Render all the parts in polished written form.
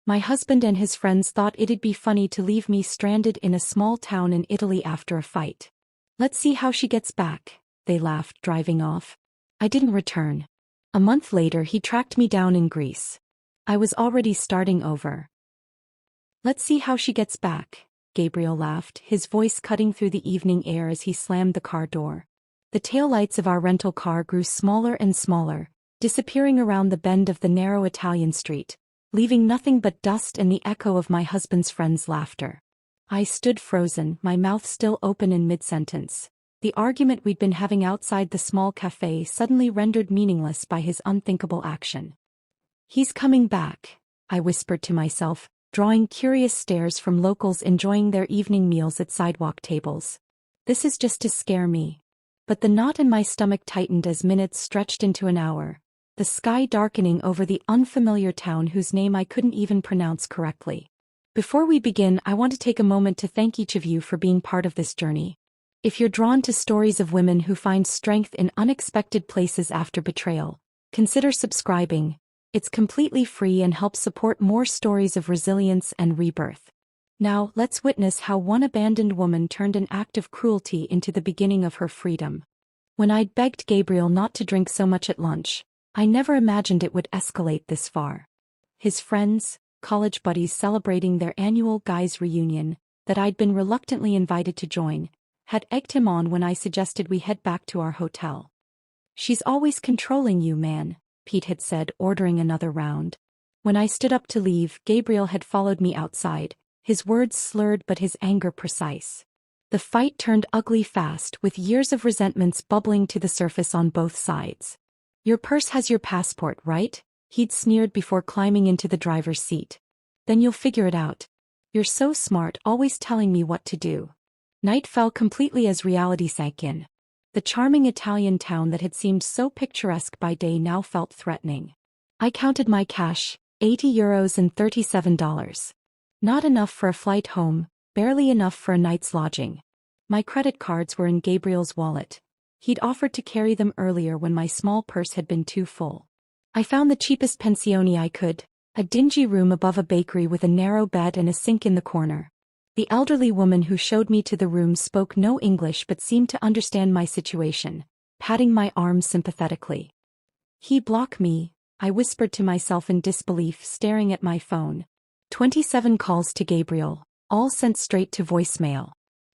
My husband and his friends thought it'd be funny to leave me stranded in a small town in Italy after a fight. Let's see how she gets back, they laughed, driving off. I didn't return. A month later he tracked me down in Greece. I was already starting over. Let's see how she gets back, Gabriel laughed, his voice cutting through the evening air as he slammed the car door. The taillights of our rental car grew smaller and smaller, disappearing around the bend of the narrow Italian street, leaving nothing but dust and the echo of my husband's friends' laughter. I stood frozen, my mouth still open in mid-sentence. The argument we'd been having outside the small cafe suddenly rendered meaningless by his unthinkable action. He's coming back, I whispered to myself, drawing curious stares from locals enjoying their evening meals at sidewalk tables. This is just to scare me. But the knot in my stomach tightened as minutes stretched into an hour, the sky darkening over the unfamiliar town whose name I couldn't even pronounce correctly. Before we begin, I want to take a moment to thank each of you for being part of this journey. If you're drawn to stories of women who find strength in unexpected places after betrayal, consider subscribing. It's completely free and helps support more stories of resilience and rebirth. Now, let's witness how one abandoned woman turned an act of cruelty into the beginning of her freedom. When I'd begged Gabriel not to drink so much at lunch, I never imagined it would escalate this far. His friends, college buddies celebrating their annual guys' reunion, that I'd been reluctantly invited to join, had egged him on when I suggested we head back to our hotel. She's always controlling you, man, Pete had said, ordering another round. When I stood up to leave, Gabriel had followed me outside, his words slurred but his anger precise. The fight turned ugly fast, with years of resentments bubbling to the surface on both sides. Your purse has your passport, right? He'd sneered before climbing into the driver's seat. Then you'll figure it out. You're so smart, always telling me what to do. Night fell completely as reality sank in. The charming Italian town that had seemed so picturesque by day now felt threatening. I counted my cash, €80 and $37. Not enough for a flight home, barely enough for a night's lodging. My credit cards were in Gabriel's wallet. He'd offered to carry them earlier when my small purse had been too full. I found the cheapest pensione I could, a dingy room above a bakery with a narrow bed and a sink in the corner. The elderly woman who showed me to the room spoke no English but seemed to understand my situation, patting my arm sympathetically. He blocked me, I whispered to myself in disbelief, staring at my phone. 27 calls to Gabriel, all sent straight to voicemail.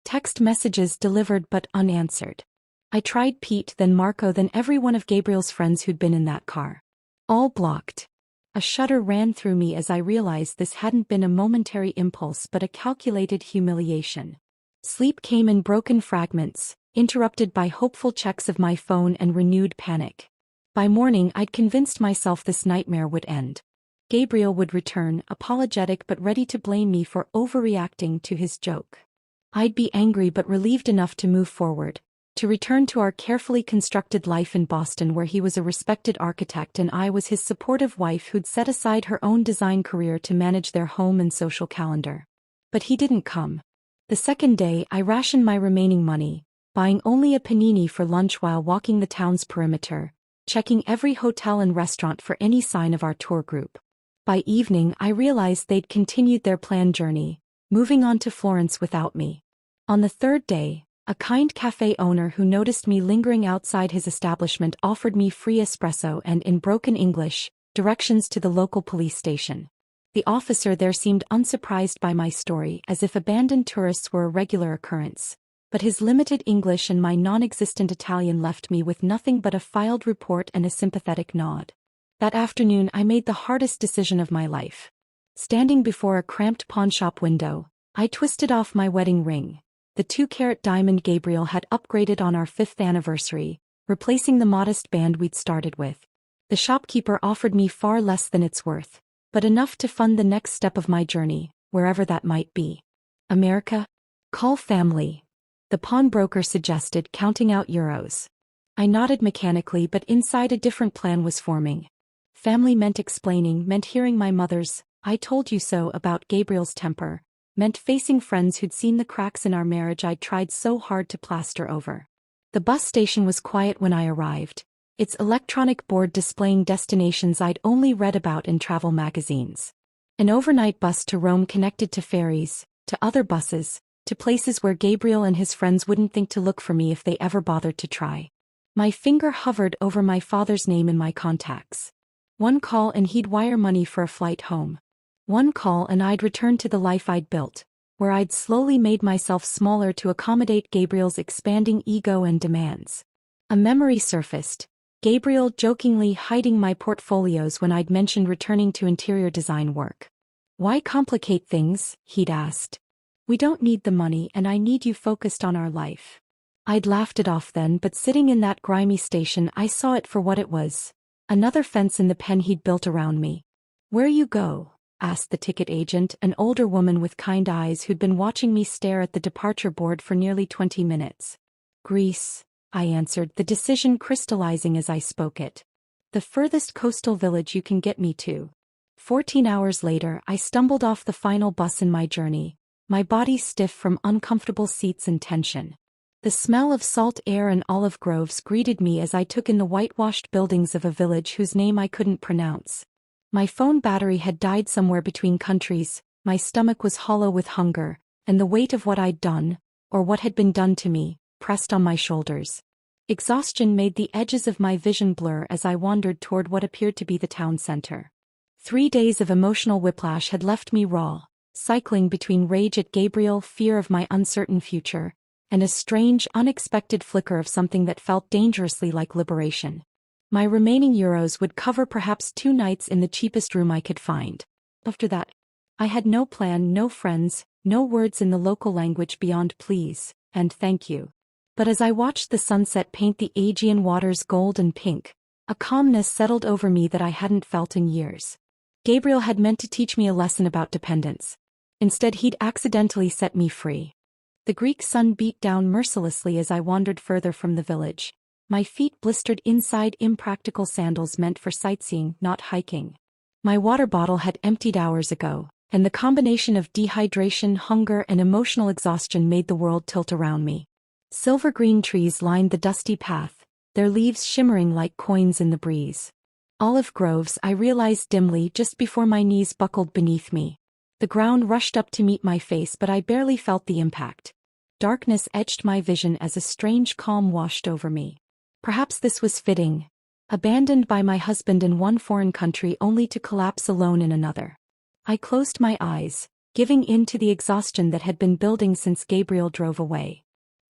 Text messages delivered but unanswered. I tried Pete, then Marco, then every one of Gabriel's friends who'd been in that car. All blocked. A shudder ran through me as I realized this hadn't been a momentary impulse but a calculated humiliation. Sleep came in broken fragments, interrupted by hopeful checks of my phone and renewed panic. By morning I'd convinced myself this nightmare would end. Gabriel would return, apologetic but ready to blame me for overreacting to his joke. I'd be angry but relieved enough to move forward, to return to our carefully constructed life in Boston where he was a respected architect and I was his supportive wife who'd set aside her own design career to manage their home and social calendar. But he didn't come. The second day I rationed my remaining money, buying only a panini for lunch while walking the town's perimeter, checking every hotel and restaurant for any sign of our tour group. By evening I realized they'd continued their planned journey, moving on to Florence without me. On the third day, a kind cafe owner who noticed me lingering outside his establishment offered me free espresso and, in broken English, directions to the local police station. The officer there seemed unsurprised by my story, as if abandoned tourists were a regular occurrence. But his limited English and my non-existent Italian left me with nothing but a filed report and a sympathetic nod. That afternoon I made the hardest decision of my life. Standing before a cramped pawnshop window, I twisted off my wedding ring, the 2-carat diamond Gabriel had upgraded on our 5th anniversary, replacing the modest band we'd started with. The shopkeeper offered me far less than it's worth, but enough to fund the next step of my journey, wherever that might be. America? Call family. The pawnbroker suggested, counting out euros. I nodded mechanically, but inside a different plan was forming. Family meant explaining, meant hearing my mother's "I told you so" about Gabriel's temper, meant facing friends who'd seen the cracks in our marriage I'd tried so hard to plaster over. The bus station was quiet when I arrived, its electronic board displaying destinations I'd only read about in travel magazines. An overnight bus to Rome connected to ferries, to other buses, to places where Gabriel and his friends wouldn't think to look for me if they ever bothered to try. My finger hovered over my father's name in my contacts. One call and he'd wire money for a flight home. One call and I'd return to the life I'd built, where I'd slowly made myself smaller to accommodate Gabriel's expanding ego and demands. A memory surfaced, Gabriel jokingly hiding my portfolios when I'd mentioned returning to interior design work. "Why complicate things?" he'd asked. "We don't need the money and I need you focused on our life." I'd laughed it off then, but sitting in that grimy station I saw it for what it was. Another fence in the pen he'd built around me. "Where you go?" asked the ticket agent, an older woman with kind eyes who'd been watching me stare at the departure board for nearly 20 minutes. "Greece," I answered, the decision crystallizing as I spoke it. "The furthest coastal village you can get me to." 14 hours later, I stumbled off the final bus in my journey, my body stiff from uncomfortable seats and tension. The smell of salt air and olive groves greeted me as I took in the whitewashed buildings of a village whose name I couldn't pronounce. My phone battery had died somewhere between countries, my stomach was hollow with hunger, and the weight of what I'd done, or what had been done to me, pressed on my shoulders. Exhaustion made the edges of my vision blur as I wandered toward what appeared to be the town center. 3 days of emotional whiplash had left me raw, cycling between rage at Gabriel, fear of my uncertain future, and a strange, unexpected flicker of something that felt dangerously like liberation. My remaining euros would cover perhaps 2 nights in the cheapest room I could find. After that, I had no plan, no friends, no words in the local language beyond please and thank you. But as I watched the sunset paint the Aegean waters gold and pink, a calmness settled over me that I hadn't felt in years. Gabriel had meant to teach me a lesson about dependence. Instead, he'd accidentally set me free. The Greek sun beat down mercilessly as I wandered further from the village. My feet blistered inside impractical sandals meant for sightseeing, not hiking. My water bottle had emptied hours ago, and the combination of dehydration, hunger, and emotional exhaustion made the world tilt around me. Silver-green trees lined the dusty path, their leaves shimmering like coins in the breeze. Olive groves, I realized dimly just before my knees buckled beneath me. The ground rushed up to meet my face, but I barely felt the impact. Darkness edged my vision as a strange calm washed over me. Perhaps this was fitting. Abandoned by my husband in one foreign country only to collapse alone in another. I closed my eyes, giving in to the exhaustion that had been building since Gabriel drove away.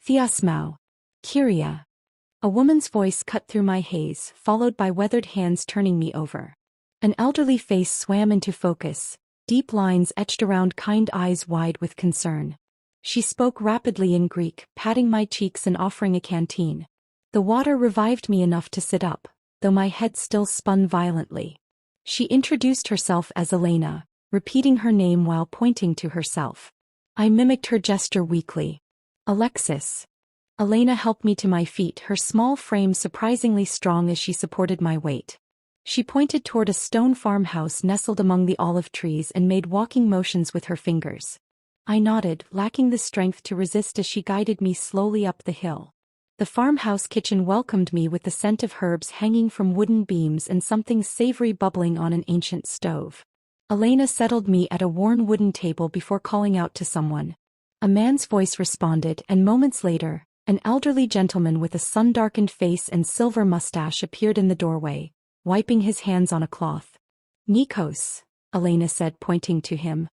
"Thiasmou. Kyria." A woman's voice cut through my haze, followed by weathered hands turning me over. An elderly face swam into focus, deep lines etched around kind eyes wide with concern. She spoke rapidly in Greek, patting my cheeks and offering a canteen. The water revived me enough to sit up, though my head still spun violently. She introduced herself as Elena, repeating her name while pointing to herself. I mimicked her gesture weakly. "Alexis." Elena helped me to my feet, her small frame surprisingly strong as she supported my weight. She pointed toward a stone farmhouse nestled among the olive trees and made walking motions with her fingers. I nodded, lacking the strength to resist as she guided me slowly up the hill. The farmhouse kitchen welcomed me with the scent of herbs hanging from wooden beams and something savory bubbling on an ancient stove. Elena settled me at a worn wooden table before calling out to someone. A man's voice responded, and moments later, an elderly gentleman with a sun-darkened face and silver mustache appeared in the doorway, wiping his hands on a cloth. "Nikos," Elena said, pointing to him.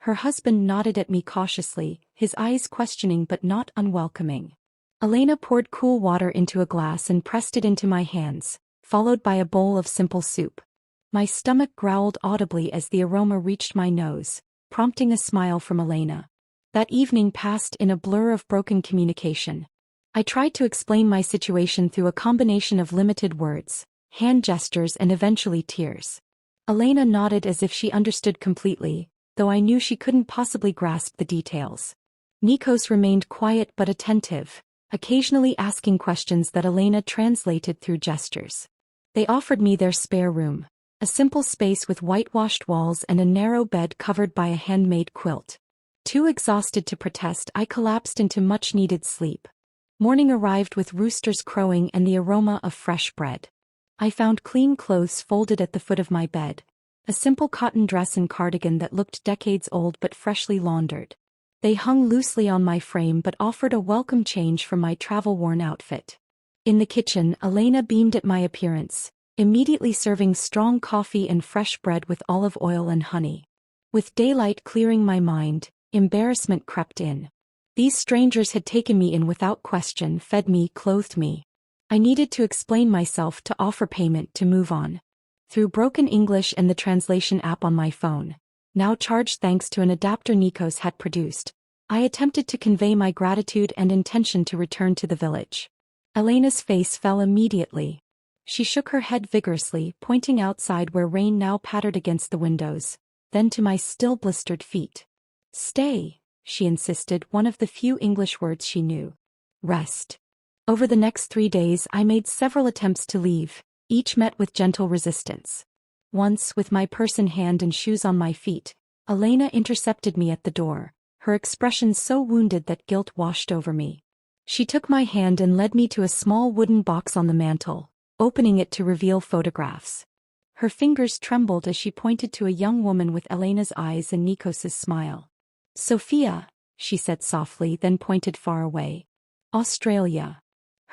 Her husband nodded at me cautiously, his eyes questioning but not unwelcoming. Elena poured cool water into a glass and pressed it into my hands, followed by a bowl of simple soup. My stomach growled audibly as the aroma reached my nose, prompting a smile from Elena. That evening passed in a blur of broken communication. I tried to explain my situation through a combination of limited words, hand gestures, and eventually tears. Elena nodded as if she understood completely, though I knew she couldn't possibly grasp the details. Nikos remained quiet but attentive, occasionally asking questions that Elena translated through gestures. They offered me their spare room, a simple space with whitewashed walls and a narrow bed covered by a handmade quilt. Too exhausted to protest, I collapsed into much-needed sleep. Morning arrived with roosters crowing and the aroma of fresh bread. I found clean clothes folded at the foot of my bed, A simple cotton dress and cardigan that looked decades old but freshly laundered. They hung loosely on my frame but offered a welcome change from my travel-worn outfit. In the kitchen, Elena beamed at my appearance, immediately serving strong coffee and fresh bread with olive oil and honey. With daylight clearing my mind, embarrassment crept in. These strangers had taken me in without question, fed me, clothed me. I needed to explain myself, to offer payment, to move on. Through broken English and the translation app on my phone, now charged thanks to an adapter Nikos had produced, I attempted to convey my gratitude and intention to return to the village. Elena's face fell immediately. She shook her head vigorously, pointing outside where rain now pattered against the windows, then to my still blistered feet. "Stay," she insisted, one of the few English words she knew. "Rest." Over the next 3 days I made several attempts to leave, each met with gentle resistance. Once, with my purse in hand and shoes on my feet, Elena intercepted me at the door, her expression so wounded that guilt washed over me. She took my hand and led me to a small wooden box on the mantel, opening it to reveal photographs. Her fingers trembled as she pointed to a young woman with Elena's eyes and Nikos's smile. "Sophia," she said softly, then pointed far away. "Australia."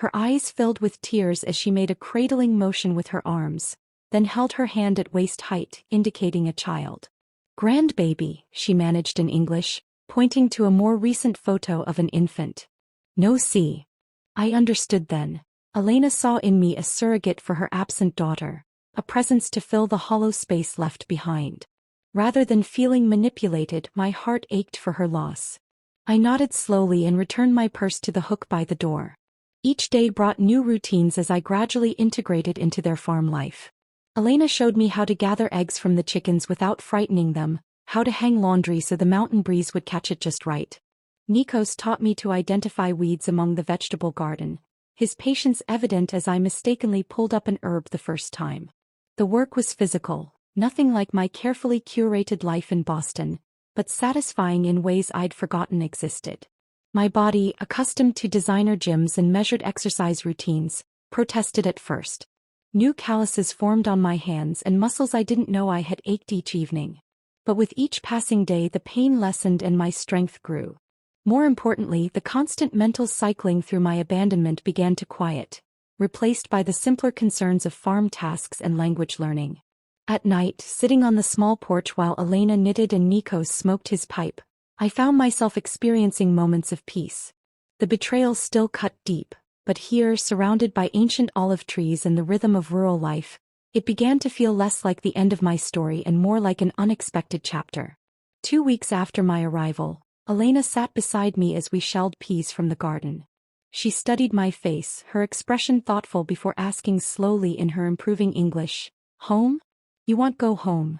Her eyes filled with tears as she made a cradling motion with her arms, then held her hand at waist height, indicating a child. "Grandbaby," she managed in English, pointing to a more recent photo of an infant. "No, see." I understood then. Elena saw in me a surrogate for her absent daughter, a presence to fill the hollow space left behind. Rather than feeling manipulated, my heart ached for her loss. I nodded slowly and returned my purse to the hook by the door. Each day brought new routines as I gradually integrated into their farm life. Elena showed me how to gather eggs from the chickens without frightening them, how to hang laundry so the mountain breeze would catch it just right. Nikos taught me to identify weeds among the vegetable garden, his patience evident as I mistakenly pulled up an herb the first time. The work was physical, nothing like my carefully curated life in Boston, but satisfying in ways I'd forgotten existed. My body, accustomed to designer gyms and measured exercise routines, protested at first. New calluses formed on my hands and muscles I didn't know I had ached each evening. But with each passing day the pain lessened and my strength grew. More importantly, the constant mental cycling through my abandonment began to quiet, replaced by the simpler concerns of farm tasks and language learning. At night, sitting on the small porch while Elena knitted and Nikos smoked his pipe, I found myself experiencing moments of peace. The betrayal still cut deep, but here, surrounded by ancient olive trees and the rhythm of rural life, it began to feel less like the end of my story and more like an unexpected chapter. 2 weeks after my arrival, Elena sat beside me as we shelled peas from the garden. She studied my face, her expression thoughtful before asking slowly in her improving English, "Home? You want go home?"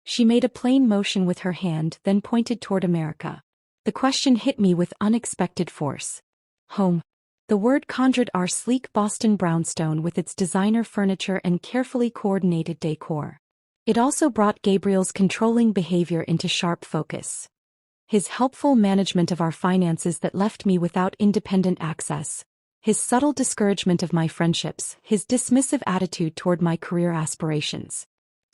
She made a plain motion with her hand, then pointed toward America. The question hit me with unexpected force. Home. The word conjured our sleek Boston brownstone with its designer furniture and carefully coordinated decor. It also brought Gabriel's controlling behavior into sharp focus. His helpful management of our finances that left me without independent access. His subtle discouragement of my friendships, his dismissive attitude toward my career aspirations.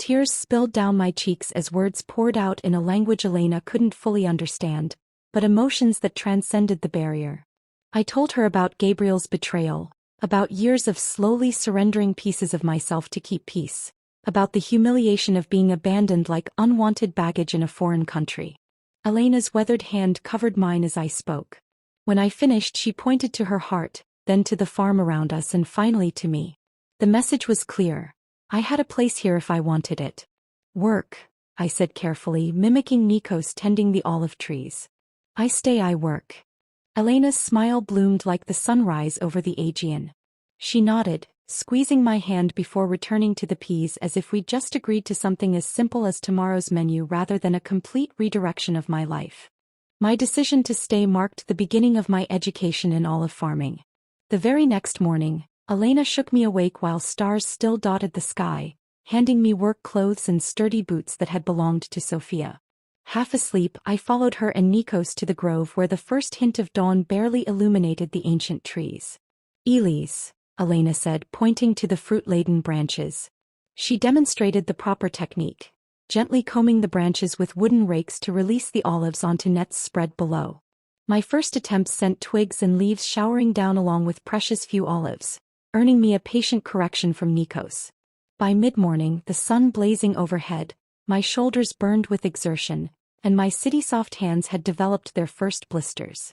Tears spilled down my cheeks as words poured out in a language Elena couldn't fully understand, but emotions that transcended the barrier. I told her about Gabriel's betrayal, about years of slowly surrendering pieces of myself to keep peace, about the humiliation of being abandoned like unwanted baggage in a foreign country. Elena's weathered hand covered mine as I spoke. When I finished, she pointed to her heart, then to the farm around us and finally to me. The message was clear. I had a place here if I wanted it. "Work," I said carefully, mimicking Nikos tending the olive trees. "I stay, I work." Elena's smile bloomed like the sunrise over the Aegean. She nodded, squeezing my hand before returning to the peas as if we'd just agreed to something as simple as tomorrow's menu rather than a complete redirection of my life. My decision to stay marked the beginning of my education in olive farming. The very next morning, Elena shook me awake while stars still dotted the sky, handing me work clothes and sturdy boots that had belonged to Sophia. Half asleep, I followed her and Nikos to the grove where the first hint of dawn barely illuminated the ancient trees. "Elis," Elena said, pointing to the fruit-laden branches. She demonstrated the proper technique. gently combing the branches with wooden rakes to release the olives onto nets spread below. My first attempts sent twigs and leaves showering down along with precious few olives, earning me a patient correction from Nikos. By mid-morning, the sun blazing overhead, my shoulders burned with exertion, and my city-soft hands had developed their first blisters.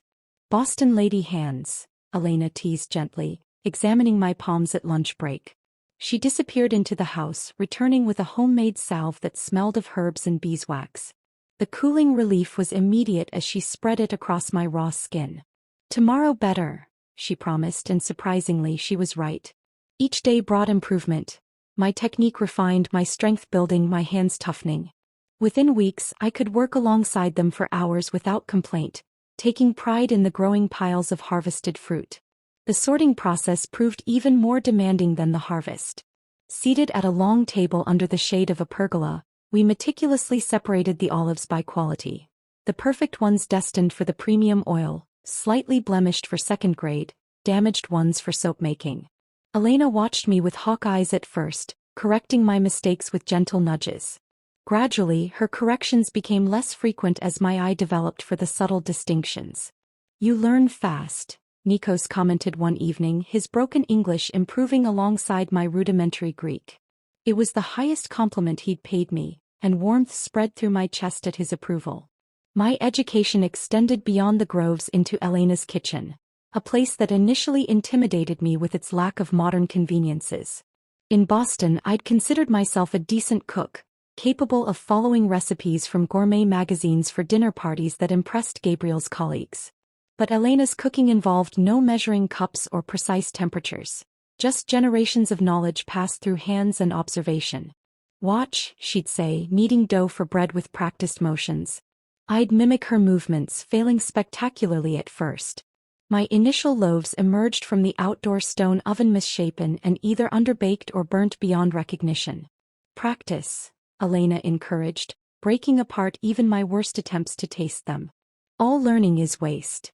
"Boston lady hands," Elena teased gently, examining my palms at lunch break. She disappeared into the house, returning with a homemade salve that smelled of herbs and beeswax. The cooling relief was immediate as she spread it across my raw skin. "Tomorrow better," she promised, and surprisingly she was right. Each day brought improvement. My technique refined, my strength building, my hands toughening. Within weeks, I could work alongside them for hours without complaint, taking pride in the growing piles of harvested fruit. The sorting process proved even more demanding than the harvest. Seated at a long table under the shade of a pergola, we meticulously separated the olives by quality. The perfect ones destined for the premium oil, slightly blemished for second grade, damaged ones for soap making. Elena watched me with hawk eyes at first, correcting my mistakes with gentle nudges. Gradually, her corrections became less frequent as my eye developed for the subtle distinctions. "You learn fast," Nikos commented one evening, his broken English improving alongside my rudimentary Greek. It was the highest compliment he'd paid me, and warmth spread through my chest at his approval. My education extended beyond the groves into Elena's kitchen, a place that initially intimidated me with its lack of modern conveniences. In Boston, I'd considered myself a decent cook, capable of following recipes from gourmet magazines for dinner parties that impressed Gabriel's colleagues. But Elena's cooking involved no measuring cups or precise temperatures, just generations of knowledge passed through hands and observation. "Watch," she'd say, kneading dough for bread with practiced motions. I'd mimic her movements, failing spectacularly at first. My initial loaves emerged from the outdoor stone oven misshapen and either underbaked or burnt beyond recognition. "Practice," Elena encouraged, breaking apart even my worst attempts to taste them. "All learning is waste."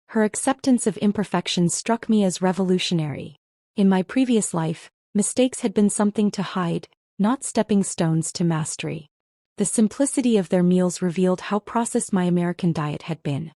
Her acceptance of imperfection struck me as revolutionary. In my previous life, mistakes had been something to hide, not stepping stones to mastery. The simplicity of their meals revealed how processed my American diet had been.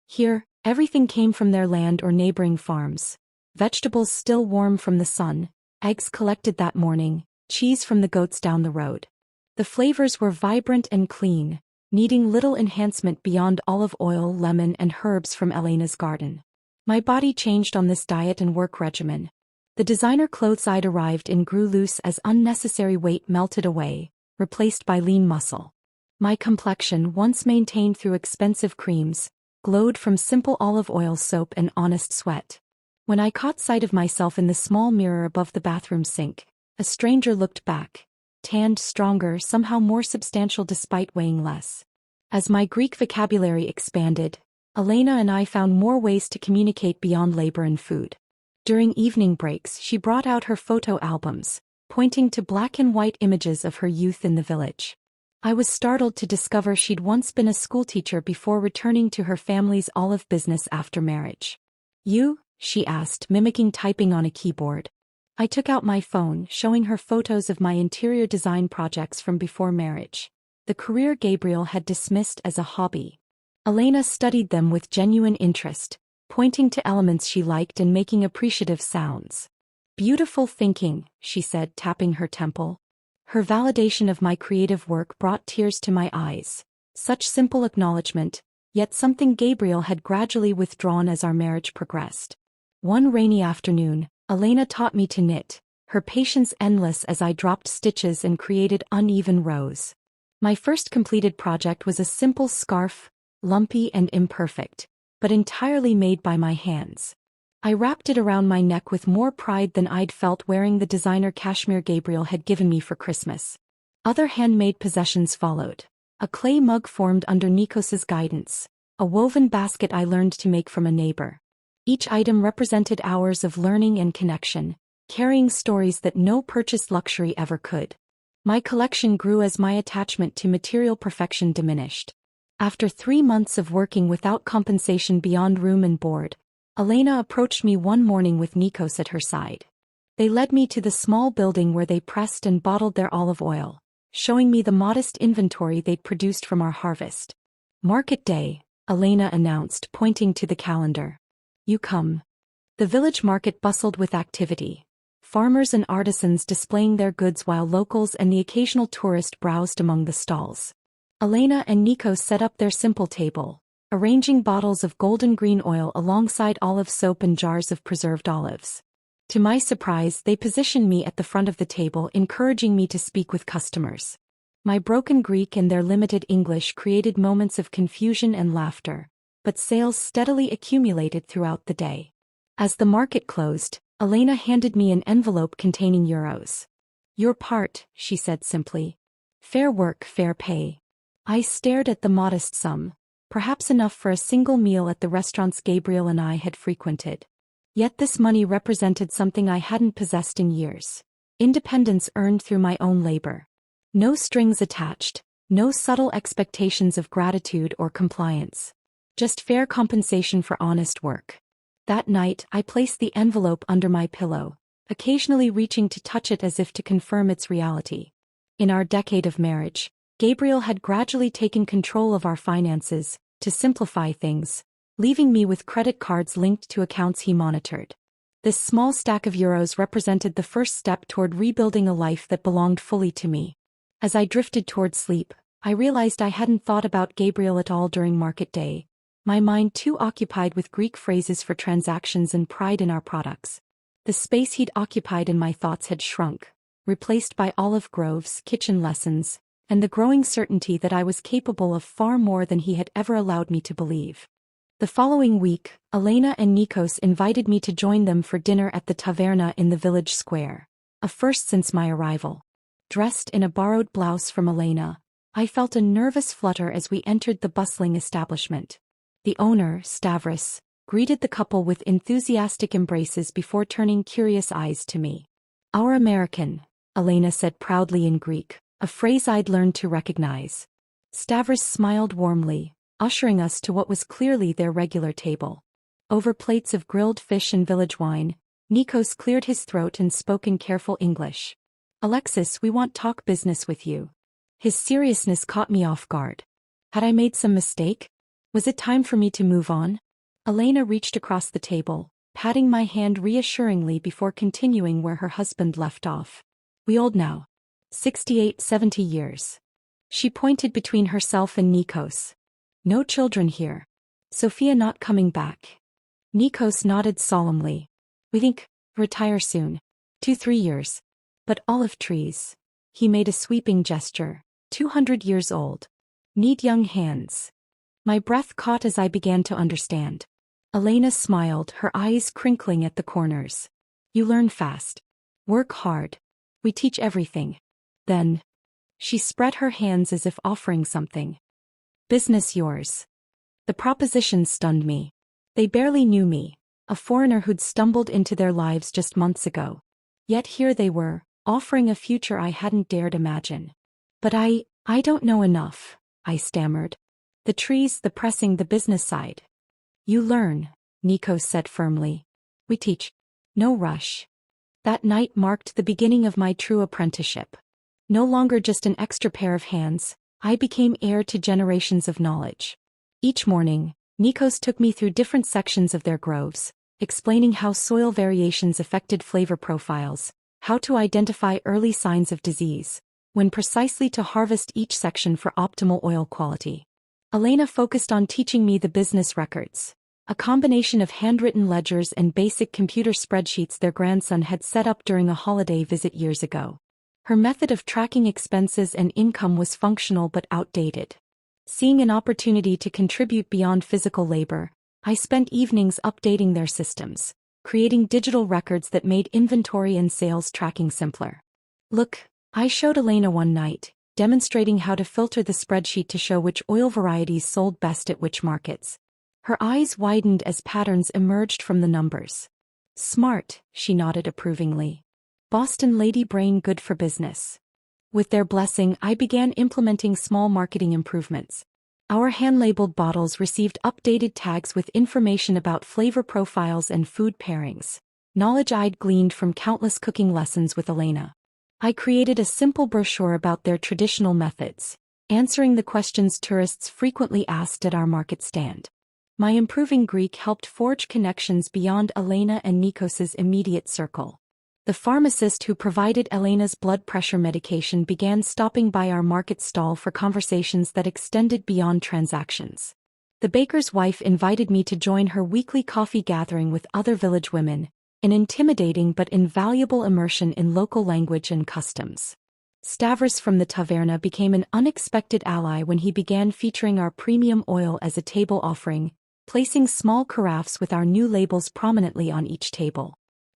Here, everything came from their land or neighboring farms. Vegetables still warm from the sun, eggs collected that morning, cheese from the goats down the road. The flavors were vibrant and clean, needing little enhancement beyond olive oil, lemon, and herbs from Elena's garden. My body changed on this diet and work regimen. The designer clothes I'd arrived in grew loose as unnecessary weight melted away, replaced by lean muscle. My complexion, once maintained through expensive creams, glowed from simple olive oil soap and honest sweat. When I caught sight of myself in the small mirror above the bathroom sink, a stranger looked back, tanned, stronger, somehow more substantial despite weighing less. As my Greek vocabulary expanded, Elena and I found more ways to communicate beyond labor and food. During evening breaks, she brought out her photo albums, pointing to black and white images of her youth in the village. I was startled to discover she'd once been a schoolteacher before returning to her family's olive business after marriage. "You?" she asked, mimicking typing on a keyboard. I took out my phone, showing her photos of my interior design projects from before marriage. The career Gabriel had dismissed as a hobby. Elena studied them with genuine interest, pointing to elements she liked and making appreciative sounds. "Beautiful thinking," she said, tapping her temple. Her validation of my creative work brought tears to my eyes. Such simple acknowledgement, yet something Gabriel had gradually withdrawn as our marriage progressed. One rainy afternoon, Elena taught me to knit, her patience endless as I dropped stitches and created uneven rows. My first completed project was a simple scarf, lumpy and imperfect, but entirely made by my hands. I wrapped it around my neck with more pride than I'd felt wearing the designer cashmere Gabriel had given me for Christmas. Other handmade possessions followed. A clay mug formed under Nikos's guidance, a woven basket I learned to make from a neighbor. Each item represented hours of learning and connection, carrying stories that no purchased luxury ever could. My collection grew as my attachment to material perfection diminished. After 3 months of working without compensation beyond room and board, Elena approached me one morning with Nikos at her side. They led me to the small building where they pressed and bottled their olive oil, showing me the modest inventory they'd produced from our harvest. "Market day," Elena announced, pointing to the calendar. "You come." The village market bustled with activity. Farmers and artisans displaying their goods while locals and the occasional tourist browsed among the stalls. Elena and Nikos set up their simple table, arranging bottles of golden green oil alongside olive soap and jars of preserved olives. To my surprise, they positioned me at the front of the table, encouraging me to speak with customers. My broken Greek and their limited English created moments of confusion and laughter, but sales steadily accumulated throughout the day. As the market closed, Elena handed me an envelope containing euros. "Your part," she said simply. "Fair work, fair pay." I stared at the modest sum, perhaps enough for a single meal at the restaurants Gabriel and I had frequented. Yet this money represented something I hadn't possessed in years. Independence earned through my own labor. No strings attached, no subtle expectations of gratitude or compliance. Just fair compensation for honest work. That night, I placed the envelope under my pillow, occasionally reaching to touch it as if to confirm its reality. In our decade of marriage, Gabriel had gradually taken control of our finances, to simplify things, leaving me with credit cards linked to accounts he monitored. This small stack of euros represented the first step toward rebuilding a life that belonged fully to me. As I drifted toward sleep, I realized I hadn't thought about Gabriel at all during market day, my mind too occupied with Greek phrases for transactions and pride in our products. The space he'd occupied in my thoughts had shrunk, replaced by olive groves, kitchen lessons, and the growing certainty that I was capable of far more than he had ever allowed me to believe. The following week, Elena and Nikos invited me to join them for dinner at the taverna in the village square, a first since my arrival. Dressed in a borrowed blouse from Elena, I felt a nervous flutter as we entered the bustling establishment. The owner, Stavros, greeted the couple with enthusiastic embraces before turning curious eyes to me. "Our American," Elena said proudly in Greek, a phrase I'd learned to recognize. Stavros smiled warmly, ushering us to what was clearly their regular table. Over plates of grilled fish and village wine, Nikos cleared his throat and spoke in careful English. "Alexis, we want talk business with you." His seriousness caught me off guard. Had I made some mistake? Was it time for me to move on? Elena reached across the table, patting my hand reassuringly before continuing where her husband left off. "We old now. 68, 70 years. She pointed between herself and Nikos. "No children here. Sophia not coming back." Nikos nodded solemnly. "We think, retire soon. 2-3 years. But olive trees." He made a sweeping gesture. 200 years old. "Need young hands." My breath caught as I began to understand. Elena smiled, her eyes crinkling at the corners. "You learn fast. Work hard. We teach everything." Then, she spread her hands as if offering something. "Business yours." The proposition stunned me. They barely knew me, a foreigner who'd stumbled into their lives just months ago. Yet here they were, offering a future I hadn't dared imagine. "But I don't know enough," I stammered. "The trees, the pressing, the business side." "You learn," Nikos said firmly. "We teach. No rush." That night marked the beginning of my true apprenticeship. No longer just an extra pair of hands, I became heir to generations of knowledge. Each morning, Nikos took me through different sections of their groves, explaining how soil variations affected flavor profiles, how to identify early signs of disease, when precisely to harvest each section for optimal oil quality. Elena focused on teaching me the business records, a combination of handwritten ledgers and basic computer spreadsheets their grandson had set up during a holiday visit years ago. Her method of tracking expenses and income was functional but outdated. Seeing an opportunity to contribute beyond physical labor, I spent evenings updating their systems, creating digital records that made inventory and sales tracking simpler. "Look," I showed Elena one night, demonstrating how to filter the spreadsheet to show which oil varieties sold best at which markets. Her eyes widened as patterns emerged from the numbers. "Smart," she nodded approvingly. "Boston lady brain good for business." With their blessing, I began implementing small marketing improvements. Our hand-labeled bottles received updated tags with information about flavor profiles and food pairings, knowledge I'd gleaned from countless cooking lessons with Elena. I created a simple brochure about their traditional methods, answering the questions tourists frequently asked at our market stand. My improving Greek helped forge connections beyond Elena and Nikos's immediate circle. The pharmacist who provided Elena's blood pressure medication began stopping by our market stall for conversations that extended beyond transactions. The baker's wife invited me to join her weekly coffee gathering with other village women, an intimidating but invaluable immersion in local language and customs. Stavros from the taverna became an unexpected ally when he began featuring our premium oil as a table offering, placing small carafes with our new labels prominently on each table.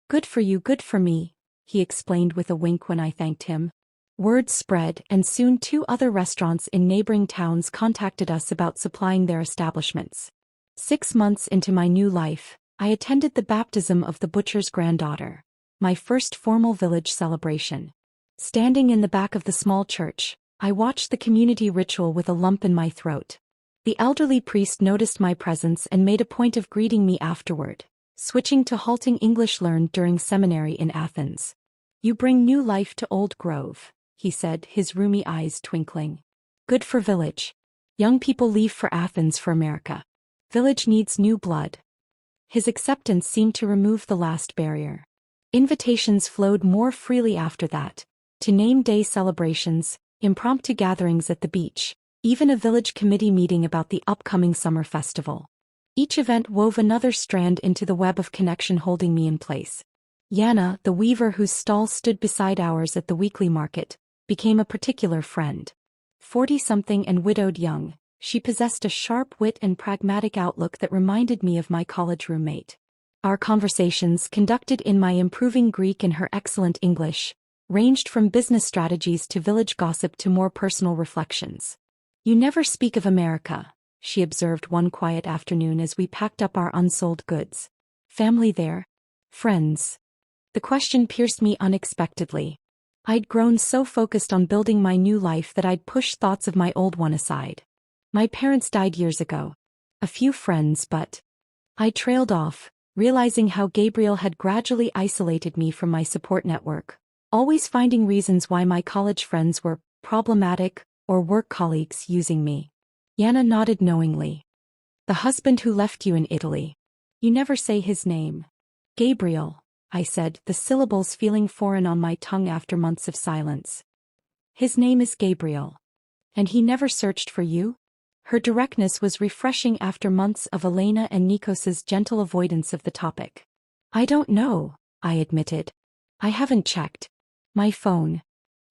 "Good for you, good for me," he explained with a wink when I thanked him. Word spread, and soon 2 other restaurants in neighboring towns contacted us about supplying their establishments. 6 months into my new life, I attended the baptism of the butcher's granddaughter, my first formal village celebration. Standing in the back of the small church, I watched the community ritual with a lump in my throat. The elderly priest noticed my presence and made a point of greeting me afterward, switching to halting English learned during seminary in Athens. "You bring new life to Old Grove," he said, his rheumy eyes twinkling. "Good for village. Young people leave for Athens for America. Village needs new blood." His acceptance seemed to remove the last barrier. Invitations flowed more freely after that, to name day celebrations, impromptu gatherings at the beach, even a village committee meeting about the upcoming summer festival. Each event wove another strand into the web of connection holding me in place. Yana, the weaver whose stall stood beside ours at the weekly market, became a particular friend. 40-something and widowed young, she possessed a sharp wit and pragmatic outlook that reminded me of my college roommate. Our conversations, conducted in my improving Greek and her excellent English, ranged from business strategies to village gossip to more personal reflections. "You never speak of America," she observed one quiet afternoon as we packed up our unsold goods. "Family there? Friends?" The question pierced me unexpectedly. I'd grown so focused on building my new life that I'd pushed thoughts of my old one aside. "My parents died years ago. A few friends, but..." I trailed off, realizing how Gabriel had gradually isolated me from my support network, always finding reasons why my college friends were problematic or work colleagues using me. Yana nodded knowingly. "The husband who left you in Italy. You never say his name." "Gabriel," I said, the syllables feeling foreign on my tongue after months of silence. "His name is Gabriel. And he never searched for you?" Her directness was refreshing after months of Elena and Nikos's gentle avoidance of the topic. "I don't know," I admitted. "I haven't checked my phone."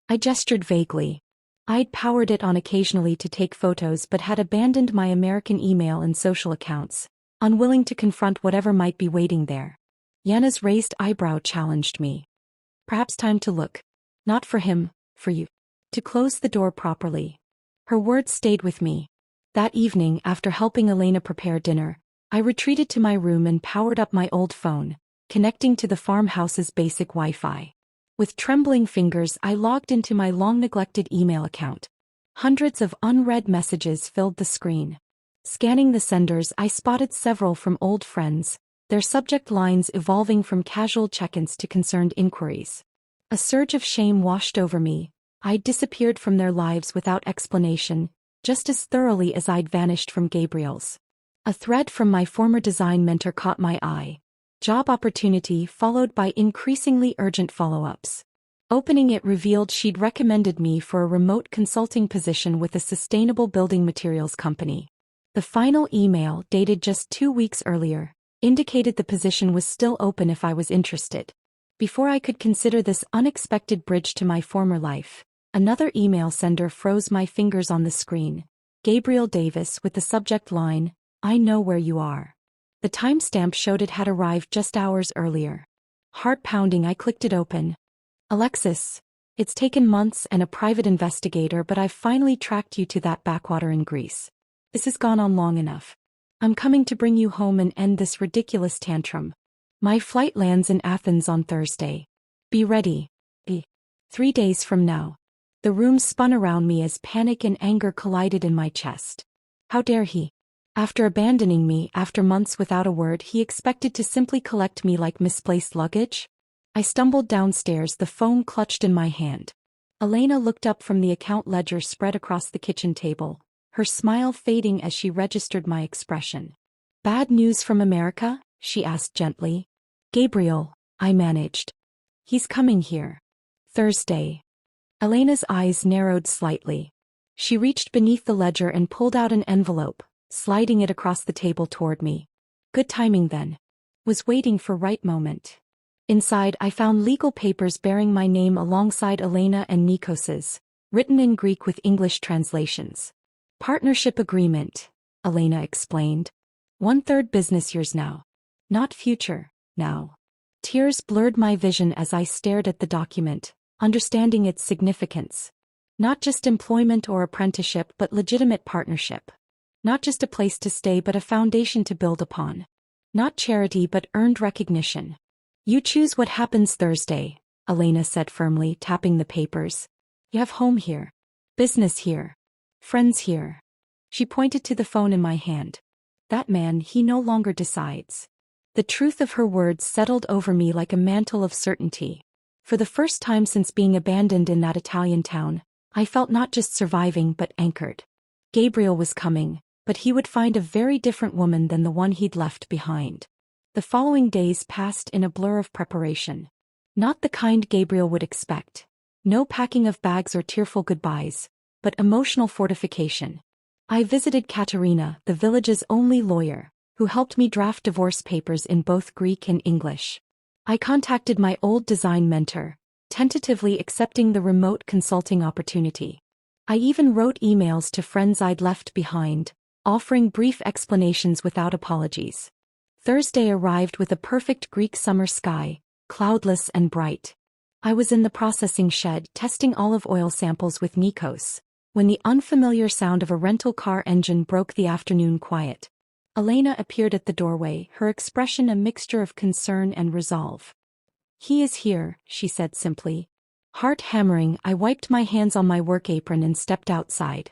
I gestured vaguely. I'd powered it on occasionally to take photos but had abandoned my American email and social accounts, unwilling to confront whatever might be waiting there. Yana's raised eyebrow challenged me. "Perhaps time to look. Not for him, for you. To close the door properly." Her words stayed with me. That evening, after helping Elena prepare dinner, I retreated to my room and powered up my old phone, connecting to the farmhouse's basic Wi-Fi. With trembling fingers, I logged into my long-neglected email account. Hundreds of unread messages filled the screen. Scanning the senders, I spotted several from old friends, their subject lines evolving from casual check-ins to concerned inquiries. A surge of shame washed over me. I'd disappeared from their lives without explanation, just as thoroughly as I'd vanished from Gabriel's. A thread from my former design mentor caught my eye. Job opportunity followed by increasingly urgent follow-ups. Opening it revealed she'd recommended me for a remote consulting position with a sustainable building materials company. The final email, dated just 2 weeks earlier, indicated the position was still open if I was interested. Before I could consider this unexpected bridge to my former life, another email sender froze my fingers on the screen. Gabriel Davis with the subject line, "I know where you are." The timestamp showed it had arrived just hours earlier. Heart pounding, I clicked it open. "Alexis, it's taken months and a private investigator, but I've finally tracked you to that backwater in Greece. This has gone on long enough. I'm coming to bring you home and end this ridiculous tantrum. My flight lands in Athens on Thursday. Be ready. 3 days from now." The room spun around me as panic and anger collided in my chest. How dare he? After abandoning me, after months without a word, he expected to simply collect me like misplaced luggage? I stumbled downstairs, the phone clutched in my hand. Elena looked up from the account ledger spread across the kitchen table, her smile fading as she registered my expression. Bad news from America? She asked gently. Gabriel, I managed. He's coming here. Thursday. Elena's eyes narrowed slightly. She reached beneath the ledger and pulled out an envelope, sliding it across the table toward me. Good timing then. Was waiting for right moment. Inside I found legal papers bearing my name alongside Elena and Nikos's, written in Greek with English translations. Partnership agreement, Elena explained. 1/3 business years now. Not future, now. Tears blurred my vision as I stared at the document, understanding its significance. Not just employment or apprenticeship but legitimate partnership. Not just a place to stay but a foundation to build upon. Not charity but earned recognition. You choose what happens Thursday, Elena said firmly, tapping the papers. You have home here. Business here. Friends here. She pointed to the phone in my hand. That man, he no longer decides. The truth of her words settled over me like a mantle of certainty. For the first time since being abandoned in that Italian town, I felt not just surviving but anchored. Gabriel was coming, but he would find a very different woman than the one he'd left behind. The following days passed in a blur of preparation. Not the kind Gabriel would expect. No packing of bags or tearful goodbyes, but emotional fortification. I visited Katerina, the village's only lawyer, who helped me draft divorce papers in both Greek and English. I contacted my old design mentor, tentatively accepting the remote consulting opportunity. I even wrote emails to friends I'd left behind, offering brief explanations without apologies. Thursday arrived with a perfect Greek summer sky, cloudless and bright. I was in the processing shed testing olive oil samples with Nikos, when the unfamiliar sound of a rental car engine broke the afternoon quiet. Elena appeared at the doorway, her expression a mixture of concern and resolve. He is here, she said simply. Heart hammering, I wiped my hands on my work apron and stepped outside.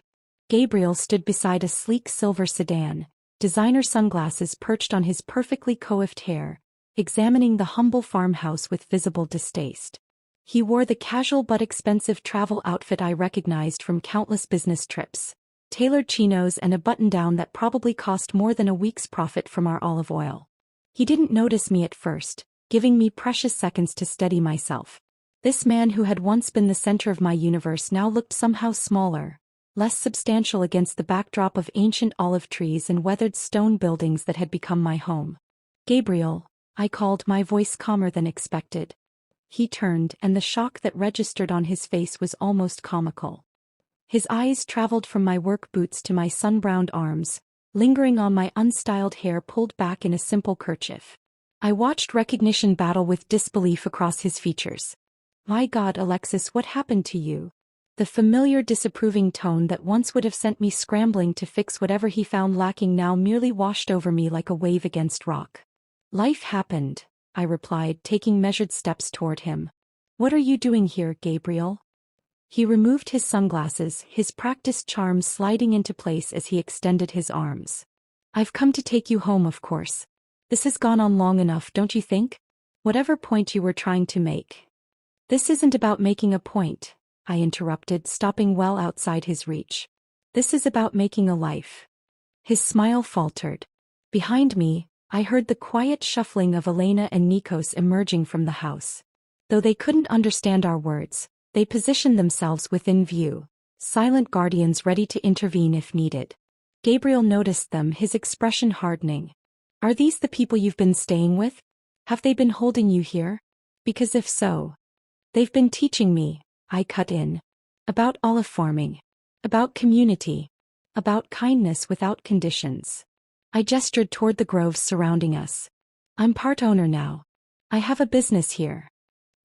Gabriel stood beside a sleek silver sedan, designer sunglasses perched on his perfectly coiffed hair, examining the humble farmhouse with visible distaste. He wore the casual but expensive travel outfit I recognized from countless business trips. Tailored chinos and a button-down that probably cost more than a week's profit from our olive oil. He didn't notice me at first, giving me precious seconds to steady myself. This man who had once been the center of my universe now looked somehow smaller, less substantial against the backdrop of ancient olive trees and weathered stone buildings that had become my home. Gabriel, I called, my voice calmer than expected. He turned, and the shock that registered on his face was almost comical. His eyes traveled from my work boots to my sun-browned arms, lingering on my unstyled hair pulled back in a simple kerchief. I watched recognition battle with disbelief across his features. My God, Alexis, what happened to you? The familiar disapproving tone that once would have sent me scrambling to fix whatever he found lacking now merely washed over me like a wave against rock. Life happened, I replied, taking measured steps toward him. What are you doing here, Gabriel? He removed his sunglasses, his practiced charm sliding into place as he extended his arms. I've come to take you home, of course. This has gone on long enough, don't you think? Whatever point you were trying to make. This isn't about making a point, I interrupted, stopping well outside his reach. This is about making a life. His smile faltered. Behind me, I heard the quiet shuffling of Elena and Nikos emerging from the house. Though they couldn't understand our words, they positioned themselves within view, silent guardians ready to intervene if needed. Gabriel noticed them, his expression hardening. Are these the people you've been staying with? Have they been holding you here? Because if so, they've been teaching me, I cut in. About olive farming. About community. About kindness without conditions. I gestured toward the groves surrounding us. I'm part owner now. I have a business here.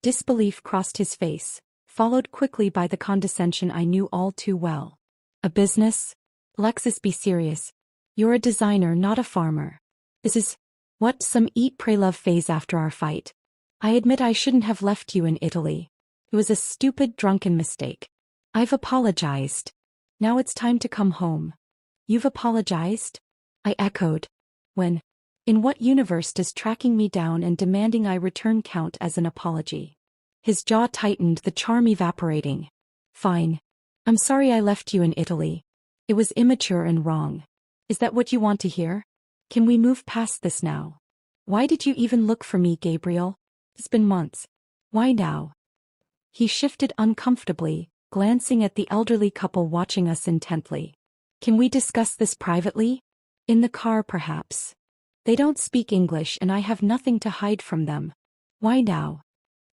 Disbelief crossed his face, followed quickly by the condescension I knew all too well. A business? Alexis, be serious. You're a designer, not a farmer. This is, what, some eat pray love phase after our fight? I admit I shouldn't have left you in Italy. It was a stupid, drunken mistake. I've apologized. Now it's time to come home. You've apologized? I echoed. When? In what universe does tracking me down and demanding I return count as an apology? His jaw tightened, the charm evaporating. Fine. I'm sorry I left you in Italy. It was immature and wrong. Is that what you want to hear? Can we move past this now? Why did you even look for me, Gabriel? It's been months. Why now? He shifted uncomfortably, glancing at the elderly couple watching us intently. Can we discuss this privately? In the car, perhaps. They don't speak English and I have nothing to hide from them. Why now?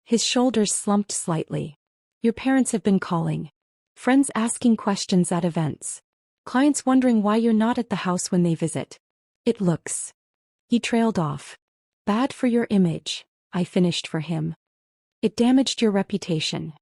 His shoulders slumped slightly. Your parents have been calling. Friends asking questions at events. Clients wondering why you're not at the house when they visit. It looks. He trailed off. Bad for your image, I finished for him. It damaged your reputation.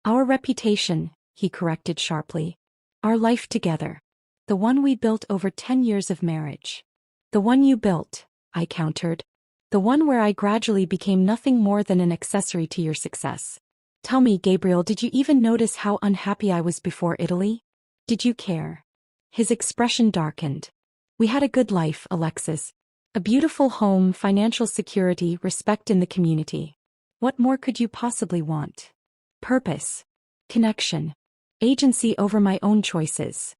Our reputation, he corrected sharply. Our life together. The one we built over 10 years of marriage. The one you built, I countered. The one where I gradually became nothing more than an accessory to your success. Tell me, Gabriel, did you even notice how unhappy I was before Italy? Did you care? His expression darkened. We had a good life, Alexis. A beautiful home, financial security, respect in the community. What more could you possibly want? Purpose. Connection. Agency over my own choices.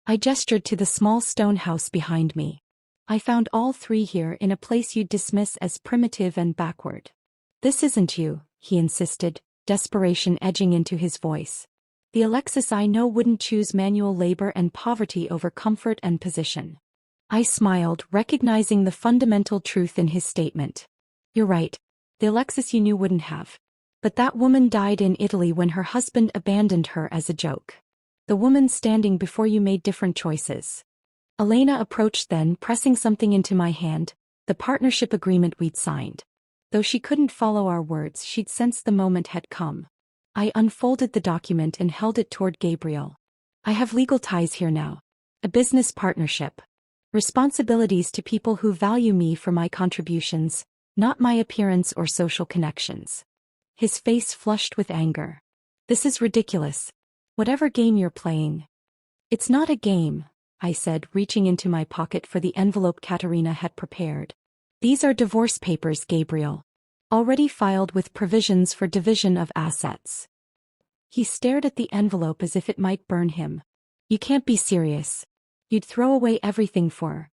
I gestured to the small stone house behind me. I found all three here in a place you'd dismiss as primitive and backward. This isn't you, he insisted, desperation edging into his voice. The Alexis I know wouldn't choose manual labor and poverty over comfort and position. I smiled, recognizing the fundamental truth in his statement. You're right. The Alexis you knew wouldn't have. But that woman died in Italy when her husband abandoned her as a joke. The woman standing before you made different choices. Elena approached then, pressing something into my hand, the partnership agreement we'd signed. Though she couldn't follow our words, she'd sensed the moment had come. I unfolded the document and held it toward Gabriel. I have legal ties here now. A business partnership. Responsibilities to people who value me for my contributions, not my appearance or social connections. His face flushed with anger. This is ridiculous. Whatever game you're playing. It's not a game, I said, reaching into my pocket for the envelope Katerina had prepared. These are divorce papers, Gabriel. Already filed with provisions for division of assets. He stared at the envelope as if it might burn him. You can't be serious. You'd throw away everything for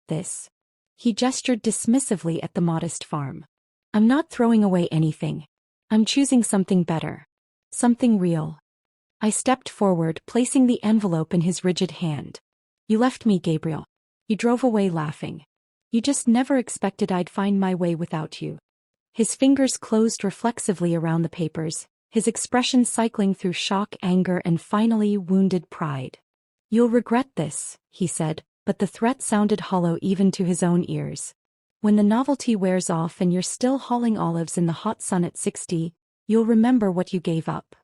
this. He gestured dismissively at the modest farm. I'm not throwing away anything. I'm choosing something better. Something real. I stepped forward, placing the envelope in his rigid hand. You left me, Gabriel. You drove away laughing. You just never expected I'd find my way without you. His fingers closed reflexively around the papers, his expression cycling through shock, anger, and finally wounded pride. You'll regret this, he said, but the threat sounded hollow even to his own ears. When the novelty wears off and you're still hauling olives in the hot sun at 60, you'll remember what you gave up.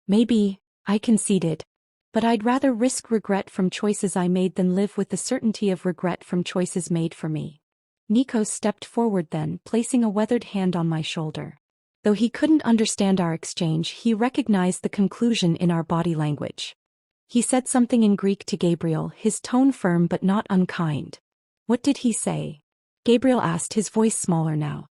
Maybe, I conceded. But I'd rather risk regret from choices I made than live with the certainty of regret from choices made for me. Nikos stepped forward then, placing a weathered hand on my shoulder. Though he couldn't understand our exchange, he recognized the conclusion in our body language. He said something in Greek to Gabriel, his tone firm but not unkind. What did he say? Gabriel asked, his voice smaller now.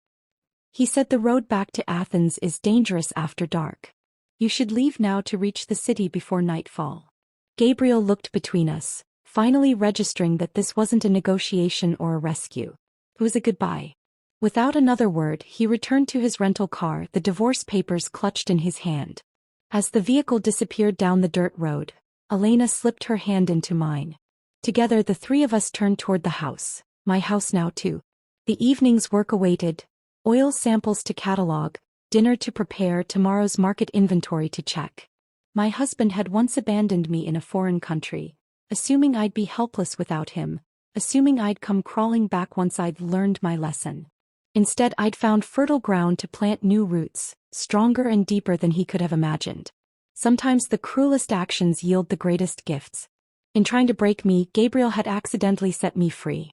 He said the road back to Athens is dangerous after dark. You should leave now to reach the city before nightfall. Gabriel looked between us, finally registering that this wasn't a negotiation or a rescue. It was a goodbye. Without another word, he returned to his rental car, the divorce papers clutched in his hand. As the vehicle disappeared down the dirt road, Elena slipped her hand into mine. Together the three of us turned toward the house, my house now too. The evening's work awaited, oil samples to catalog, dinner to prepare, tomorrow's market inventory to check. My husband had once abandoned me in a foreign country, assuming I'd be helpless without him, assuming I'd come crawling back once I'd learned my lesson. Instead, I'd found fertile ground to plant new roots, stronger and deeper than he could have imagined. Sometimes the cruelest actions yield the greatest gifts. In trying to break me, Gabriel had accidentally set me free.